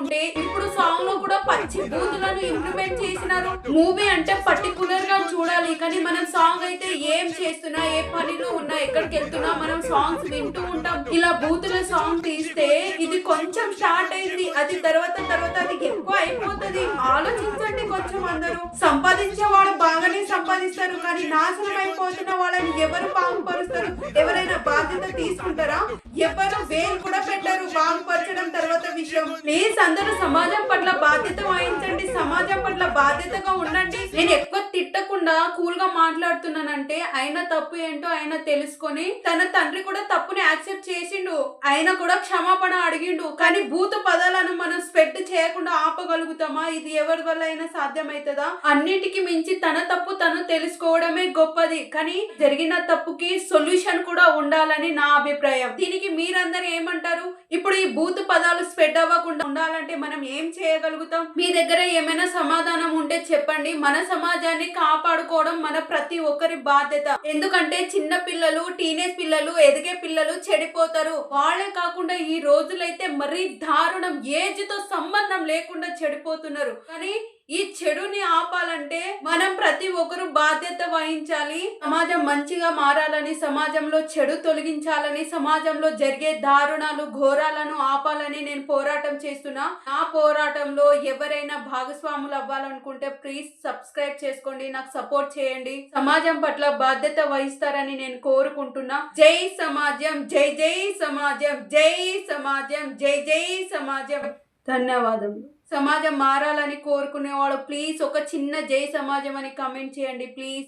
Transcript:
లేకుంటే ఇప్పుడు సాంగ్ లో కూడా పచ్చి బూతులను ఇంప్లిమెంట్ చేసినారు. మూవీ అంటే పర్టికులర్ గా చూడాలి, కానీ మనం సాంగ్ అయితే ఏం చేస్తున్నా, ఏ పనిలో ఉన్నా, ఎక్కడికి వెళ్తున్నా మనం సాంగ్స్ వింటూ ఉంటాం. ఇలా బూతుల సాంగ్ తీస్తే ఇది కొంచెం స్టార్ట్ అయింది, అది తర్వాత అది ఎక్కువ అయిపోతుంది. ఆలోచించండి కొంచెం. అందరూ సంపాదించేవాడు బాగానే సంపాదిస్తారు, కానీ నాశనం అయిపోతున్న వాళ్ళని ఎవరు బాగుపరుస్తారు? ఎవరైనా బాధ్యత తీసుకుంటారా? ఎవరు వేలు కూడా పెట్టారు బాగుపరచడం తర్వాత విషయం. ప్లీజ్ అందరూ సమాజం పట్ల బాధ్యత వహించండి, సమాజం పట్ల బాధ్యతగా ఉండండి. నేను ఎక్కువ తిట్టకుండా కూల్ గా మాట్లాడుతున్నానంటే ఆయన తప్పు ఏంటో ఆయన తెలుసుకొని తన తండ్రి కూడా తప్పుని యాక్సెప్ట్ చేసిండు, ఆయన కూడా క్షమాపణ అడిగిండు. కానీ భూత పదాలను మనం స్ప్రెడ్ చేయకుండా ఆపగలుగుతామా? ఇది ఎవరి వల్ల అయినా సాధ్యమవుతుందా? అన్నిటికీ మించి తన తప్పు తను తెలుసుకోవడమే గొప్పది, కానీ జరిగిన తప్పుకి సొల్యూషన్ కూడా ఉండాలని నా అభిప్రాయం. దీనికి మీరందరూ ఏమంటారు? ఇప్పుడు ఈ భూత పదాలు స్ప్రెడ్ అవ్వకుండా ఉండాలంటే మనం ఏం చేయగలుగుతాం? మీ దగ్గర ఏమైనా సమాధానం ఉంటే చెప్పండి. మన సమాజాన్ని కాపాడుకోవడం మన ప్రతి ఒక్కరి బాధ్యత. ఎందుకంటే చిన్న పిల్లలు, టీనేజ్ పిల్లలు, ఎదిగే పిల్లలు చెడిపోతారు. వాళ్ళే కాకుండా ఈ రోజులైతే మరీ దారుణం, ఏజ్ తో సంబంధం లేకుండా చెడిపోతున్నారు. కానీ ఈ చెడుని ఆపాలంటే మనం ప్రతి ఒక్కరు బాధ్యత వహించాలి. సమాజం మంచిగా మారాలని, సమాజంలో చెడు తొలగించాలని, సమాజంలో జరిగే దారుణాలు, ఘోరాలను ఆపాలని నేను పోరాటం చేస్తున్నా. నా పోరాటంలో ఎవరైనా భాగస్వాములు అవ్వాలనుకుంటే ప్లీజ్ సబ్స్క్రైబ్ చేసుకోండి, నాకు సపోర్ట్ చేయండి. సమాజం పట్ల బాధ్యత వహిస్తారని నేను కోరుకుంటున్నా. జై సమాజం, జై జై సమాజం, జై సమాజం, జై జై సమాజం. ధన్యవాదములు. సమాజం మారాలని కోరుకునే వాళ్ళు ప్లీజ్ ఒక చిన్న జై సమాజం అని కామెంట్ చేయండి ప్లీజ్.